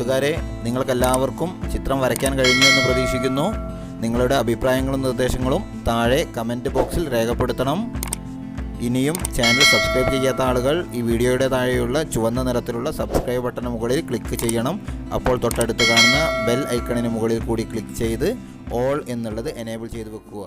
കൂട്ടുകാരെ, നിങ്ങൾക്കെല്ലാവർക്കും ചിത്രം വരയ്ക്കാൻ കഴിഞ്ഞു എന്ന് പ്രതീക്ഷിക്കുന്നു. നിങ്ങളുടെ അഭിപ്രായങ്ങളും നിർദ്ദേശങ്ങളും താഴെ കമൻറ്റ് ബോക്സിൽ രേഖപ്പെടുത്തണം. ഇനിയും ചാനൽ സബ്സ്ക്രൈബ് ചെയ്യാത്ത ആളുകൾ ഈ വീഡിയോയുടെ താഴെയുള്ള ചുവന്ന നിറത്തിലുള്ള സബ്സ്ക്രൈബ് ബട്ടന് മുകളിൽ ക്ലിക്ക് ചെയ്യണം. അപ്പോൾ തൊട്ടടുത്ത് കാണുന്ന ബെൽ ഐക്കണിന് മുകളിൽ കൂടി ക്ലിക്ക് ചെയ്ത് ഓൾ എന്നുള്ളത് എനേബിൾ ചെയ്ത് വെക്കുക.